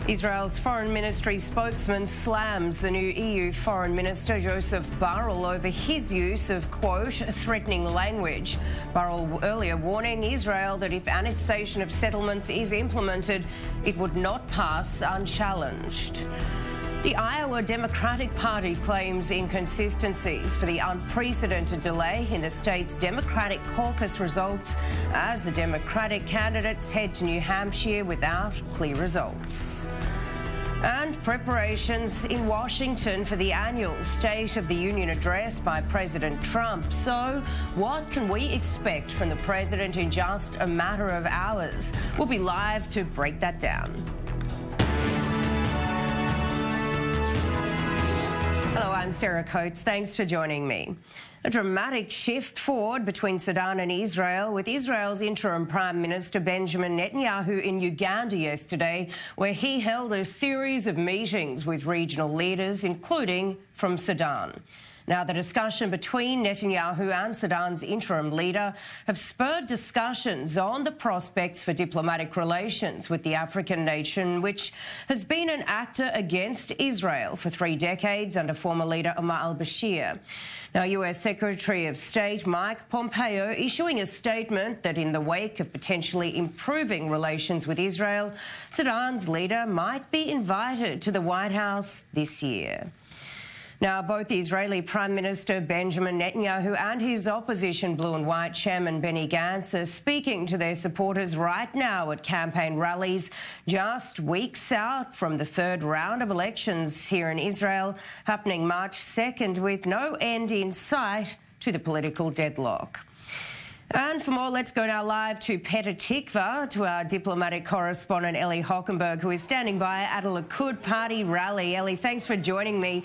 Israel's foreign ministry spokesman slams the new EU foreign minister Joseph Borrell over his use of, quote, threatening language. Borrell earlier warning Israel that if annexation of settlements is implemented, it would not pass unchallenged. The Iowa Democratic Party claims inconsistencies for the unprecedented delay in the state's Democratic caucus results as the Democratic candidates head to New Hampshire without clear results. And preparations in Washington for the annual State of the Union address by President Trump. So what can we expect from the president in just a matter of hours? We'll be live to break that down. Hello, I'm Sarah Coates. Thanks for joining me. A dramatic shift forward between Sudan and Israel, with Israel's interim Prime Minister Benjamin Netanyahu in Uganda yesterday, where he held a series of meetings with regional leaders, including from Sudan. Now, the discussion between Netanyahu and Sudan's interim leader have spurred discussions on the prospects for diplomatic relations with the African nation, which has been an actor against Israel for 3 decades under former leader Omar al-Bashir. Now, US Secretary of State Mike Pompeo issuing a statement that in the wake of potentially improving relations with Israel, Sudan's leader might be invited to the White House this year. Now, both the Israeli Prime Minister Benjamin Netanyahu and his opposition Blue and White chairman Benny Gantz are speaking to their supporters right now at campaign rallies just weeks out from the third round of elections here in Israel, happening March 2nd, with no end in sight to the political deadlock. And for more, let's go now live to Petah Tikva, to our diplomatic correspondent Ellie Hockenberg, who is standing by at a Likud party rally. Ellie, thanks for joining me.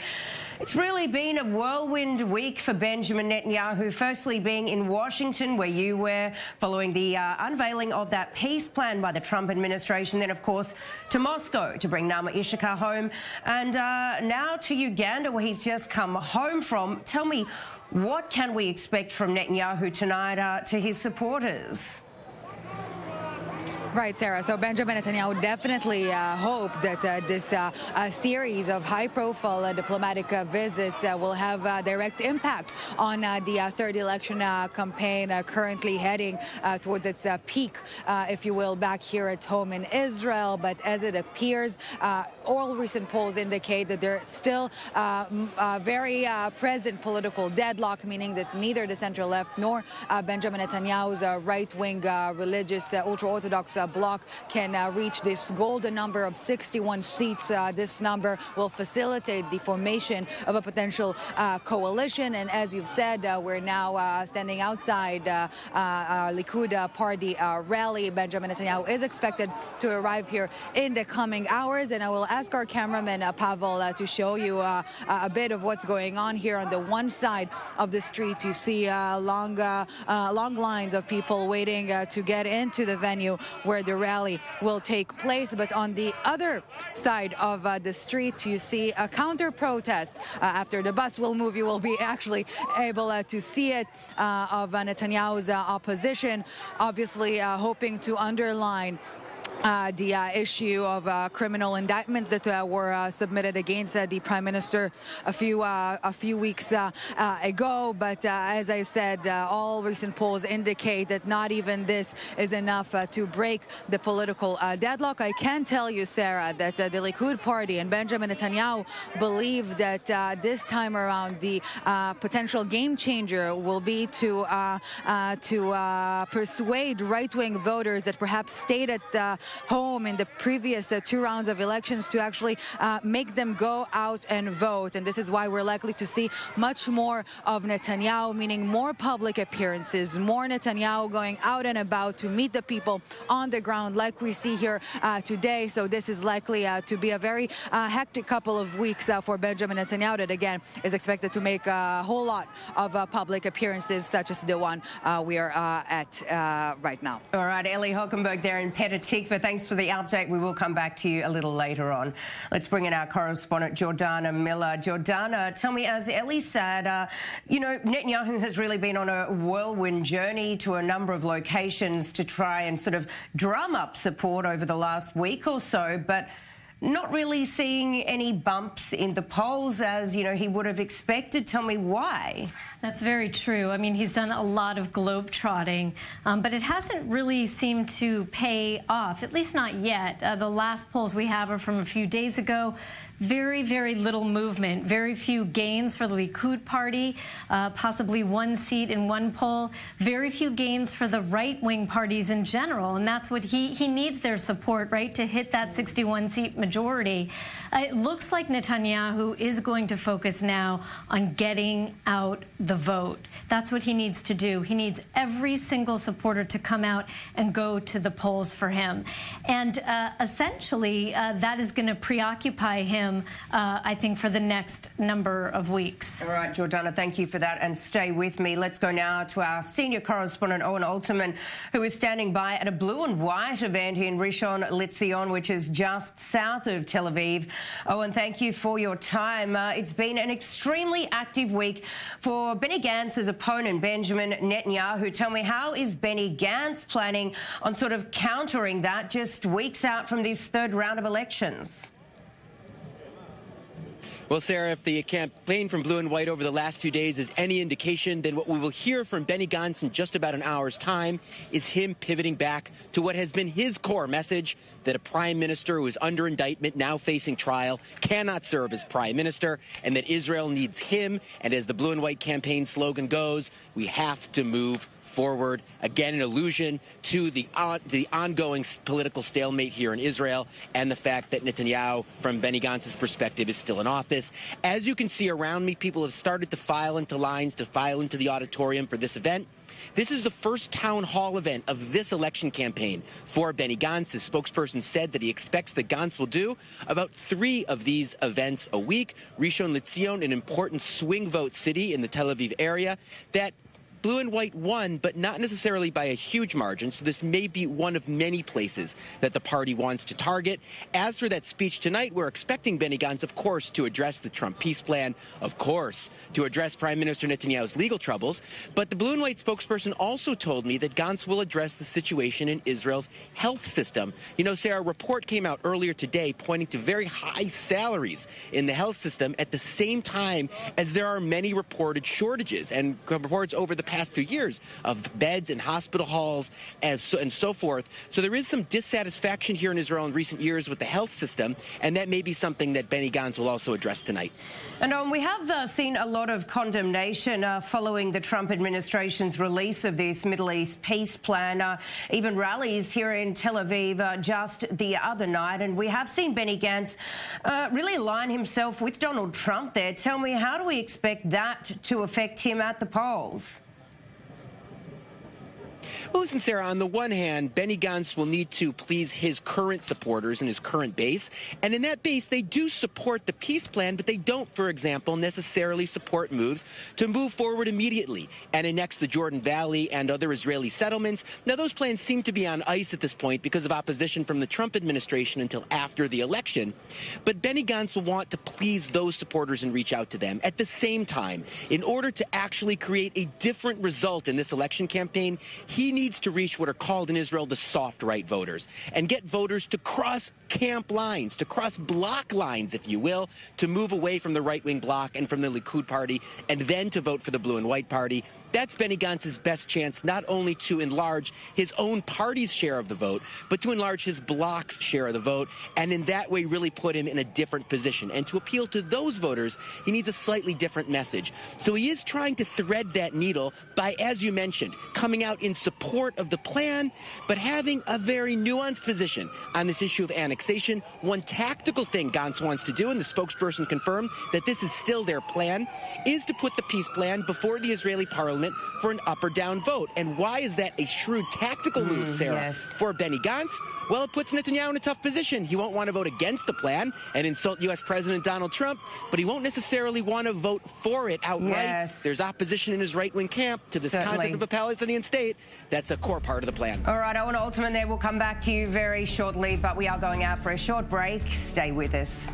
It's really been a whirlwind week for Benjamin Netanyahu, firstly being in Washington, where you were, following the unveiling of that peace plan by the Trump administration, then, of course, to Moscow to bring Nama Ishakar home, and now to Uganda, where he's just come home from. Tell me, what can we expect from Netanyahu tonight to his supporters? Right, Sarah. So Benjamin Netanyahu definitely hoped that this series of high-profile diplomatic visits will have direct impact on the third election campaign currently heading towards its peak, if you will, back here at home in Israel. But as it appears, all recent polls indicate that there's still very present political deadlock, meaning that neither the center-left nor Benjamin Netanyahu's right-wing religious ultra-Orthodox bloc can reach this golden number of 61 seats. This number will facilitate the formation of a potential coalition. And as you've said, we're now standing outside Likud party rally. Benjamin Netanyahu is expected to arrive here in the coming hours. And I will ask our cameraman, Pavel, to show you a bit of what's going on here. On the one side of the street, you see long lines of people waiting to get into the venue where the rally will take place. But on the other side of the street, you see a counter-protest. After the bus will move, you will be actually able to see it, of Netanyahu's opposition, obviously hoping to underline the issue of criminal indictments that were submitted against the Prime Minister a few weeks ago. But as I said, all recent polls indicate that not even this is enough to break the political deadlock. I can tell you, Sarah, that the Likud party and Benjamin Netanyahu believe that this time around the potential game changer will be to persuade right-wing voters that perhaps stayed at home in the previous 2 rounds of elections to actually make them go out and vote. And this is why we're likely to see much more of Netanyahu, meaning more public appearances, more Netanyahu going out and about to meet the people on the ground like we see here today. So this is likely to be a very hectic couple of weeks for Benjamin Netanyahu, that again is expected to make a whole lot of public appearances such as the one we are at right now. All right, Ellie Hockenberg there in Petah Tikva. Thanks for the update. We will come back to you a little later on. Let's bring in our correspondent, Jordana Miller. Jordana, tell me, as Ellie said, Netanyahu has really been on a whirlwind journey to a number of locations to try and sort of drum up support over the last week or so. But not really seeing any bumps in the polls as, he would have expected. Tell me why. That's very true. I mean, he's done a lot of globe-trotting, but it hasn't really seemed to pay off, at least not yet. The last polls we have are from a few days ago. Very, very little movement, very few gains for the Likud party, possibly one seat in one poll, very few gains for the right-wing parties in general, and that's what he needs their support, right, to hit that 61-seat majority. It looks like Netanyahu is going to focus now on getting out the vote. That's what he needs to do. He needs every single supporter to come out and go to the polls for him. And essentially, that is going to preoccupy him, I think, for the next number of weeks. All right, Jordana, thank you for that, and stay with me. Let's go now to our senior correspondent, Owen Alterman, who is standing by at a blue and white event in Rishon LeZion, which is just south of Tel Aviv. Owen, thank you for your time. It's been an extremely active week for Benny Gantz's opponent, Benjamin Netanyahu. Tell me, how is Benny Gantz planning on sort of countering that just weeks out from this third round of elections? Well, Sarah, if the campaign from Blue and White over the last 2 days is any indication, then what we will hear from Benny Gantz in just about an hour's time is him pivoting back to what has been his core message, that a prime minister who is under indictment, now facing trial, cannot serve as prime minister, and that Israel needs him. And as the Blue and White campaign slogan goes, we have to move forward. Again, an allusion to the ongoing political stalemate here in Israel and the fact that Netanyahu, from Benny Gantz's perspective, is still in office. As you can see around me, people have started to file into lines, to file into the auditorium for this event. This is the first town hall event of this election campaign for Benny Gantz. His spokesperson said that he expects that Gantz will do about 3 of these events a week. Rishon LeZion, an important swing vote city in the Tel Aviv area, that Blue and White won, but not necessarily by a huge margin, so this may be one of many places that the party wants to target. As for that speech tonight, we're expecting Benny Gantz, of course, to address the Trump peace plan, of course, to address Prime Minister Netanyahu's legal troubles, but the Blue and White spokesperson also told me that Gantz will address the situation in Israel's health system. You know, Sarah, a report came out earlier today pointing to very high salaries in the health system at the same time as there are many reported shortages and reports over the past few years of beds in hospital halls and so forth. So there is some dissatisfaction here in Israel in recent years with the health system, and that may be something that Benny Gantz will also address tonight. And we have seen a lot of condemnation following the Trump administration's release of this Middle East peace plan, even rallies here in Tel Aviv just the other night. And we have seen Benny Gantz really align himself with Donald Trump there. Tell me, how do we expect that to affect him at the polls? Well, listen, Sarah, on the one hand, Benny Gantz will need to please his current supporters and his current base. And in that base, they do support the peace plan, but they don't, for example, necessarily support moves to move forward immediately and annex the Jordan Valley and other Israeli settlements. Now, those plans seem to be on ice at this point because of opposition from the Trump administration until after the election. But Benny Gantz will want to please those supporters and reach out to them. At the same time, in order to actually create a different result in this election campaign, he needs to reach what are called in Israel the soft right voters and get voters to cross camp lines, to cross block lines, if you will, to move away from the right-wing bloc and from the Likud party and then to vote for the Blue and White party. That's Benny Gantz's best chance not only to enlarge his own party's share of the vote, but to enlarge his bloc's share of the vote, and in that way really put him in a different position. And to appeal to those voters, he needs a slightly different message. So he is trying to thread that needle by, as you mentioned, coming out in support of the plan, but having a very nuanced position on this issue of annexation. One tactical thing Gantz wants to do, and the spokesperson confirmed that this is still their plan, is to put the peace plan before the Israeli parliament for an up or down vote. And why is that a shrewd tactical move, Sarah, for Benny Gantz? Well, it puts Netanyahu in a tough position. He won't want to vote against the plan and insult U.S. President Donald Trump, but he won't necessarily want to vote for it outright. There's opposition in his right-wing camp to this concept of a Palestinian state. That's a core part of the plan. All right, Owen Alterman there. We'll come back to you very shortly, but we are going out for a short break. Stay with us.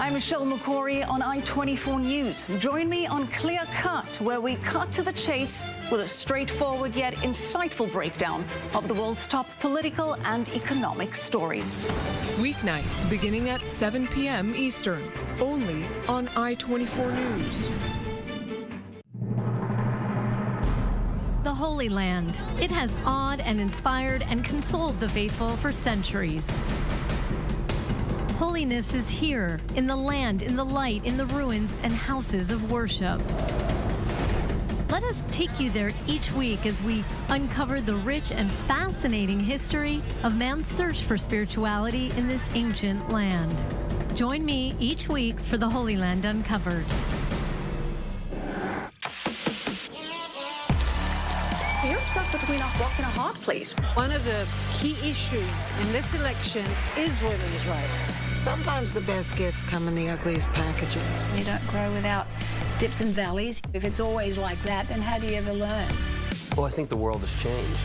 I'm Michelle McCory on I-24 News. Join me on Clear Cut, where we cut to the chase with a straightforward yet insightful breakdown of the world's top political and economic stories. Weeknights beginning at 7 p.m. Eastern, only on I-24 News. The Holy Land. It has awed and inspired and consoled the faithful for centuries. Holiness is here, in the land, in the light, in the ruins and houses of worship. Let us take you there each week as we uncover the rich and fascinating history of man's search for spirituality in this ancient land. Join me each week for the Holy Land Uncovered. You're stuck between a rock and a hard place. One of the key issues in this election is women's rights. Sometimes the best gifts come in the ugliest packages. You don't grow without dips and valleys. If it's always like that, then how do you ever learn? Well, I think the world has changed.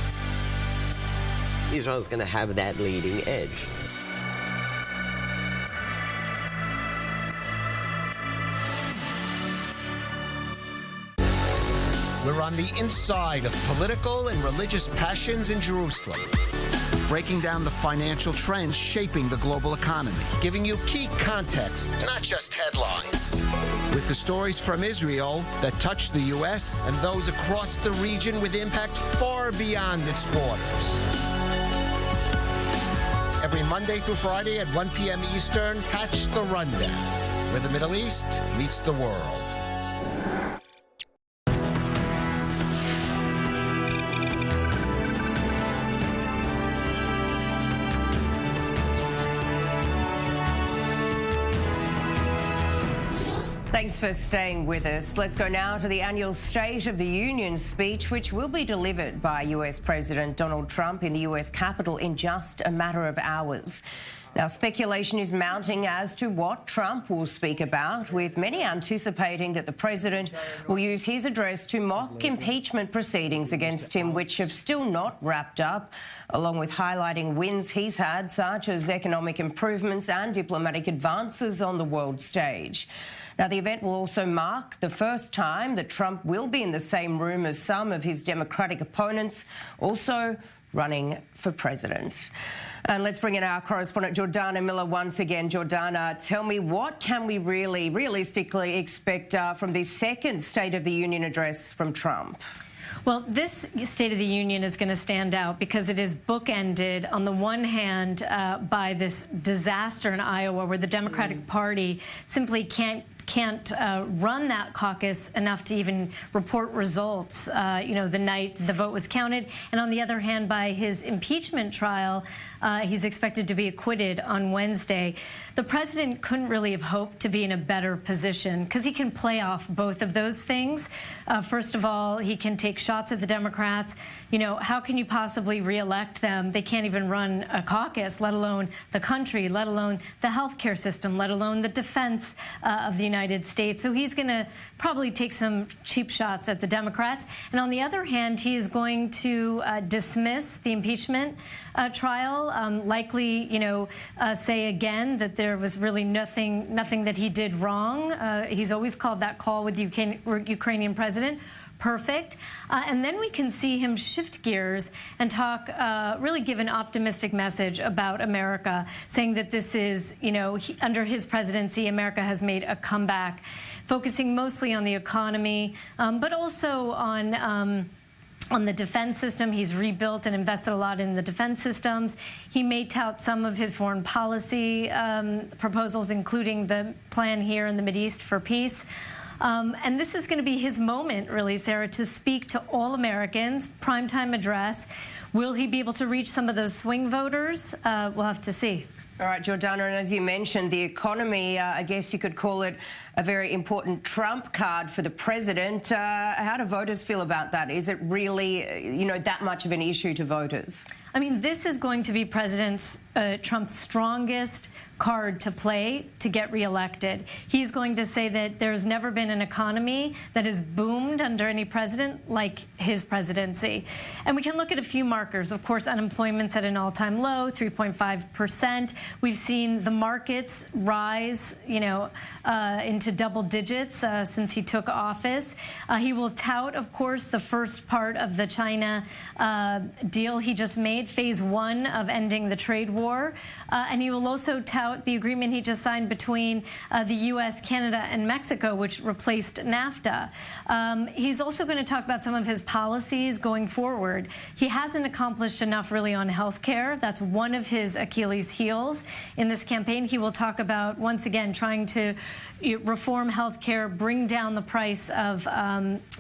Israel's going to have that leading edge. We're on the inside of political and religious passions in Jerusalem, breaking down the financial trends shaping the global economy, giving you key context, not just headlines. With the stories from Israel that touch the U.S. and those across the region with impact far beyond its borders. Every Monday through Friday at 1 p.m. Eastern, catch The Rundown, where the Middle East meets the world. Thanks for staying with us. Let's go now to the annual State of the Union speech, which will be delivered by US President Donald Trump in the US Capitol in just a matter of hours. Now, speculation is mounting as to what Trump will speak about, with many anticipating that the president will use his address to mock impeachment proceedings against him, which have still not wrapped up, along with highlighting wins he's had, such as economic improvements and diplomatic advances on the world stage. Now, the event will also mark the first time that Trump will be in the same room as some of his Democratic opponents, also running for president. And let's bring in our correspondent, Jordana Miller, once again. Jordana, tell me, what can we really realistically expect from this second State of the Union address from Trump? Well, this State of the Union is going to stand out because it is bookended, on the one hand, by this disaster in Iowa where the Democratic Party simply can't run that caucus enough to even report results, the night the vote was counted. And on the other hand, by his impeachment trial, he's expected to be acquitted on Wednesday. The president couldn't really have hoped to be in a better position because he can play off both of those things. First of all, he can take shots at the Democrats. You know, how can you possibly reelect them? They can't even run a caucus, let alone the country, let alone the healthcare system, let alone the defense of the United States. So he's going to probably take some cheap shots at the Democrats. And on the other hand, he is going to dismiss the impeachment trial, likely, say again that there was really nothing that he did wrong. He's always called that call with the Ukrainian president perfect. And then we can see him shift gears and talk, really give an optimistic message about America, saying that this is, under his presidency, America has made a comeback, focusing mostly on the economy, but also on the defense system. He's rebuilt and invested a lot in the defense systems. He may tout some of his foreign policy proposals, including the plan here in the Mideast for peace. And this is going to be his moment, really, Sarah, to speak to all Americans, primetime address. Will he be able to reach some of those swing voters? We'll have to see. All right, Jordana, and as you mentioned, the economy, I guess you could call it a very important trump card for the president. How do voters feel about that? Is it really, that much of an issue to voters? I mean, this is going to be President Trump's strongest card to play to get reelected. He's going to say that there's never been an economy that has boomed under any president like his presidency. And we can look at a few markers. Of course, unemployment's at an all-time low, 3.5%. We've seen the markets rise, into double digits since he took office. He will tout, of course, the first part of the China deal he just made, phase 1 of ending the trade war. And he will also tout the agreement he just signed between the U.S., Canada, and Mexico, which replaced NAFTA. He's also going to talk about some of his policies going forward. He hasn't accomplished enough really on health care. That's one of his Achilles heels in this campaign. He will talk about, once again, trying to reform health care, bring down the price of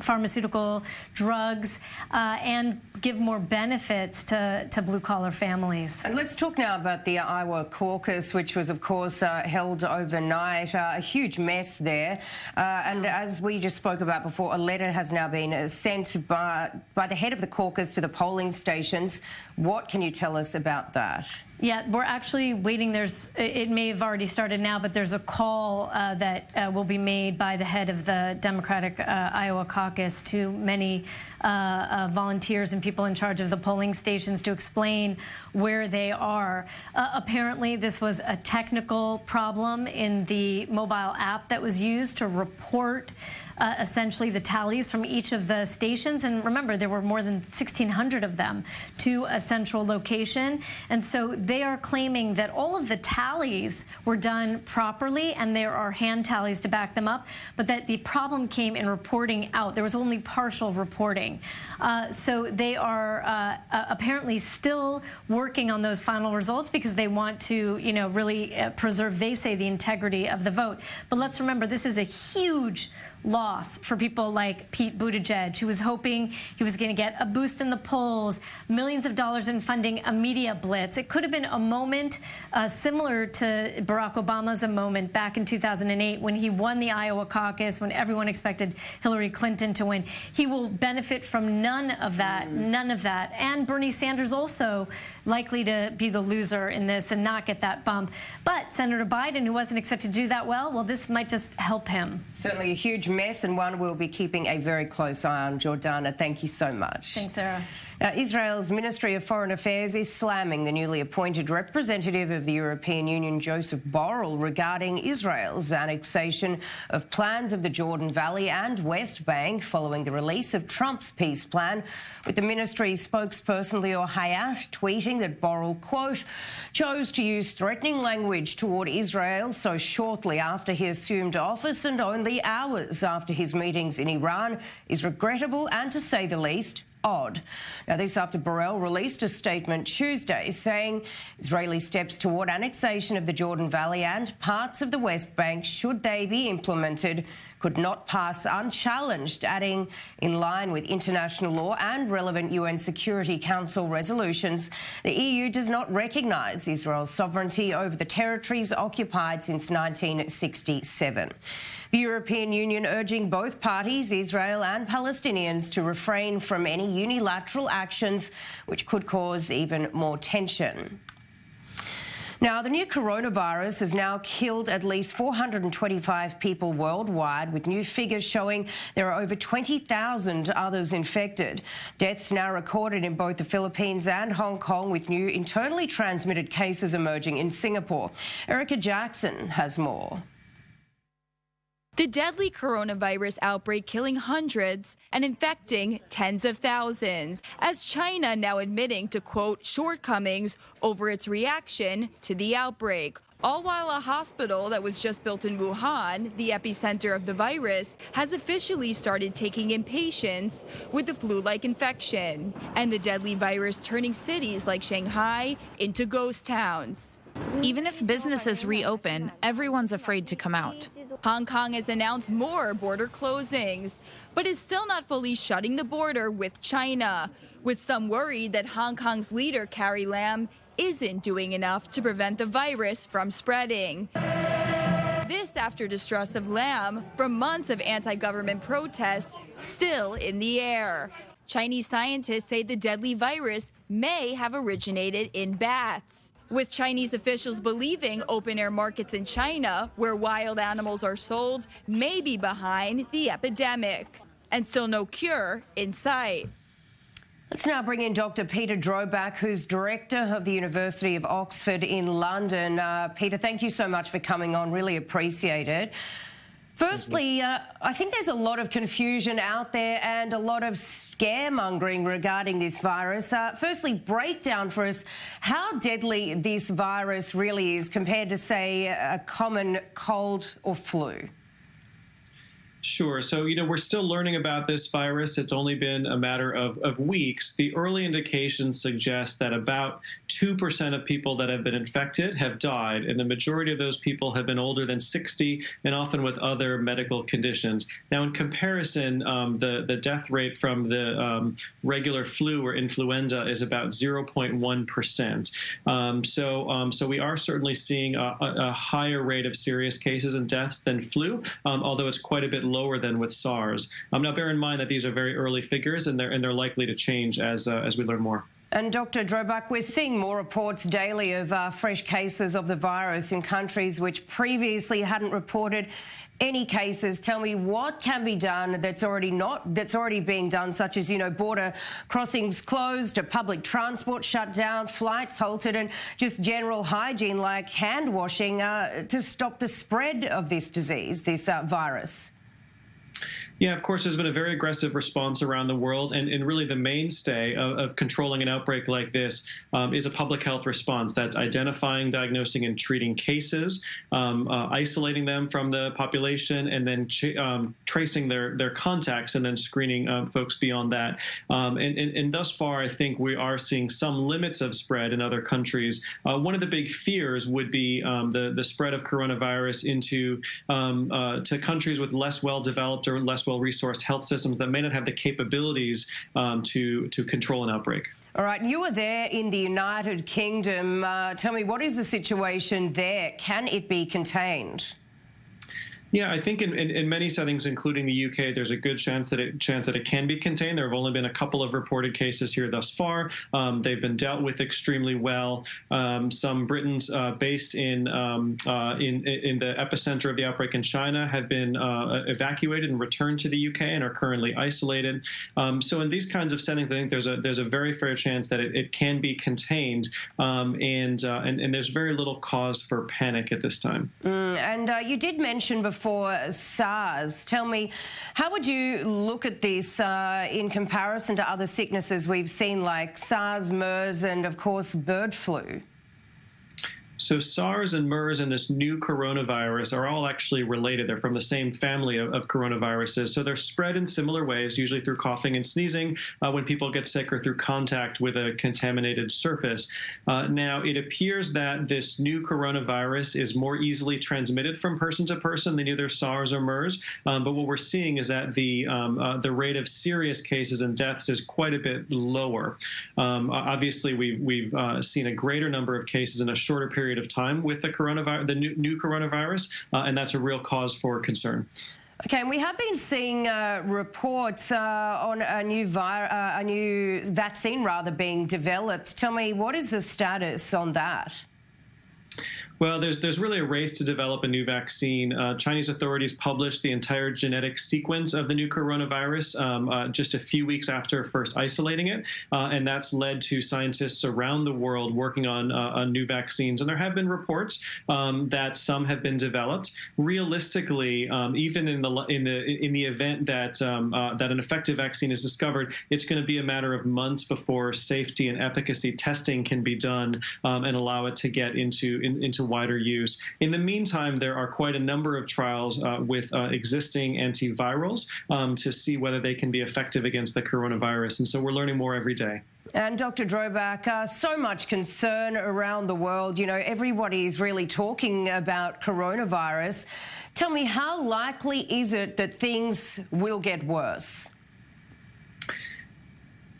pharmaceutical drugs, and give more benefits to blue-collar families. And let's talk now about the Iowa caucus, which was, of course, held overnight. A huge mess there. And as we just spoke about before, a letter has now been sent by the head of the caucus to the polling stations. What can you tell us about that? Yeah, we're actually waiting. It may have already started now, but there's a call that will be made by the head of the Democratic Iowa caucus to many volunteers and people in charge of the polling stations to explain where they are. Apparently, this was a technical problem in the mobile app that was used to report essentially the tallies from each of the stations. And remember, there were more than 1,600 of them to a central location. And so they are claiming that all of the tallies were done properly, and there are hand tallies to back them up, but that the problem came in reporting out. There was only partial reporting. So they are apparently still working on those final results because they want to, really preserve, they say, the integrity of the vote. But let's remember, this is a huge loss for people like Pete Buttigieg, who was hoping he was going to get a boost in the polls, millions of dollars in funding, a media blitz. It could have been a moment similar to Barack Obama's moment back in 2008 when he won the Iowa caucus, when everyone expected Hillary Clinton to win. He will benefit from none of that. And Bernie Sanders also likely to be the loser in this and not get that bump. But Senator Biden, who wasn't expected to do that well, this might just help him. Certainly a huge mess, and one we'll be keeping a very close eye on. Jordana, thank you so much. Thanks, Sarah. Now, Israel's Ministry of Foreign Affairs is slamming the newly appointed representative of the European Union, Joseph Borrell, regarding Israel's annexation of plans of the Jordan Valley and West Bank following the release of Trump's peace plan, with the ministry's spokesperson Lior Hayat tweeting that Borrell, quote, chose to use threatening language toward Israel so shortly after he assumed office and only hours after his meetings in Iran is regrettable and, to say the least, odd. Now, this after Borrell released a statement Tuesday saying Israeli steps toward annexation of the Jordan Valley and parts of the West Bank, should they be implemented, could not pass unchallenged, adding, in line with international law and relevant UN Security Council resolutions, the EU does not recognise Israel's sovereignty over the territories occupied since 1967. The European Union urging both parties, Israel and Palestinians, to refrain from any unilateral actions which could cause even more tension. Now, the new coronavirus has now killed at least 425 people worldwide, with new figures showing there are over 20,000 others infected. Deaths now recorded in both the Philippines and Hong Kong, with new internally transmitted cases emerging in Singapore. Erica Jackson has more. The deadly coronavirus outbreak killing hundreds and infecting tens of thousands, as China now admitting to, quote, shortcomings over its reaction to the outbreak. All while a hospital that was just built in Wuhan, the epicenter of the virus, has officially started taking in patients with the flu-like infection, and the deadly virus turning cities like Shanghai into ghost towns. Even if businesses reopen, everyone's afraid to come out. Hong Kong has announced more border closings, but is still not fully shutting the border with China, with some worried that Hong Kong's leader, Carrie Lam, isn't doing enough to prevent the virus from spreading. This after distrust of Lam from months of anti-government protests still in the air. Chinese scientists say the deadly virus may have originated in bats. with Chinese officials believing open-air markets in China, where wild animals are sold, may be behind the epidemic. And still no cure in sight. Let's now bring in Dr. Peter Drobak, who's Director of the University of Oxford in London. Peter, thank you so much for coming on. Really appreciate it. Firstly, I think there's a lot of confusion out there and a lot of scaremongering regarding this virus. Firstly, break down for us how deadly this virus really is compared to, say, a common cold or flu. Sure. So, we're still learning about this virus. It's only been a matter of weeks. The early indications suggest that about 2% of people that have been infected have died, and the majority of those people have been older than 60 and often with other medical conditions. Now, in comparison, the death rate from the regular flu or influenza is about 0.1%. So we are certainly seeing a higher rate of serious cases and deaths than flu, although it's quite a bit lower than with SARS. Now, bear in mind that these are very early figures, and they're likely to change as we learn more. And Dr. Drobak, we're seeing more reports daily of fresh cases of the virus in countries which previously hadn't reported any cases. Tell me what can be done that's already being done, such as, border crossings closed, public transport shut down, flights halted, and just general hygiene like hand washing to stop the spread of this disease, this virus. Yeah, of course, there's been a very aggressive response around the world, and really the mainstay of controlling an outbreak like this is a public health response. That's identifying, diagnosing, and treating cases, isolating them from the population, and then tracing their contacts, and then screening folks beyond that. And thus far, I think we are seeing some limits of spread in other countries. One of the big fears would be the spread of coronavirus into to countries with less well-developed or less well-resourced health systems that may not have the capabilities to control an outbreak. All right, you were there in the United Kingdom. Tell me, what is the situation there? Can it be contained? Yeah, I think in many settings, including the UK, there's a good chance that it can be contained. There have only been a couple of reported cases here thus far. They've been dealt with extremely well. Some Britons based in the epicenter of the outbreak in China have been evacuated and returned to the UK and are currently isolated. So in these kinds of settings, I think there's a very fair chance that it can be contained, and there's very little cause for panic at this time. And you did mention before SARS. Tell me, how would you look at this in comparison to other sicknesses we've seen, like SARS, MERS, and of course bird flu? So SARS and MERS and this new coronavirus are all actually related. They're from the same family of coronaviruses. So they're spread in similar ways, usually through coughing and sneezing when people get sick or through contact with a contaminated surface. Now, it appears that this new coronavirus is more easily transmitted from person to person than either SARS or MERS. But what we're seeing is that the rate of serious cases and deaths is quite a bit lower. Obviously, we've seen a greater number of cases in a shorter period of time with the new coronavirus, and that's a real cause for concern. Okay, and we have been seeing reports on a new vaccine being developed. Tell me, what is the status on that? Well, there's really a race to develop a new vaccine. Chinese authorities published the entire genetic sequence of the new coronavirus just a few weeks after first isolating it, and that's led to scientists around the world working on new vaccines. And there have been reports that some have been developed. Realistically, even in the event that that an effective vaccine is discovered, it's going to be a matter of months before safety and efficacy testing can be done and allow it to get into wider use. In the meantime, there are quite a number of trials with existing antivirals to see whether they can be effective against the coronavirus. And so we're learning more every day. And Dr. Drobak, so much concern around the world. Everybody's really talking about coronavirus. Tell me, how likely is it that things will get worse?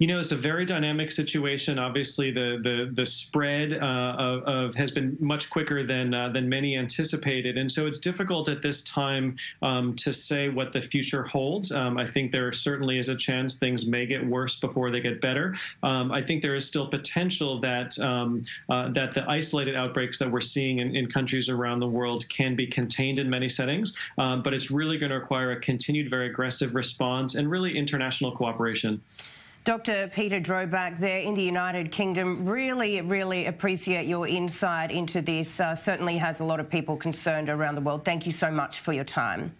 You know, it's a very dynamic situation. Obviously, the spread has been much quicker than many anticipated, and so it's difficult at this time to say what the future holds. I think there certainly is a chance things may get worse before they get better. I think there is still potential that that the isolated outbreaks that we're seeing in countries around the world can be contained in many settings, but it's really going to require a continued, very aggressive response and really international cooperation. Dr. Peter Drobak there in the United Kingdom, really appreciate your insight into this. Certainly has a lot of people concerned around the world. Thank you so much for your time.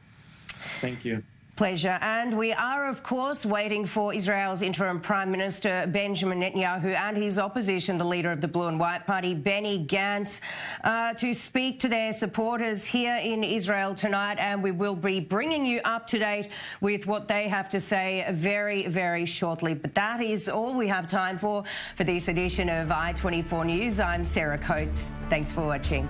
Thank you. Pleasure. And we are, of course, waiting for Israel's interim Prime Minister Benjamin Netanyahu and his opposition, the leader of the Blue and White Party, Benny Gantz, to speak to their supporters here in Israel tonight. And we will be bringing you up to date with what they have to say very shortly. But that is all we have time for this edition of I-24 News. I'm Sarah Coates. Thanks for watching.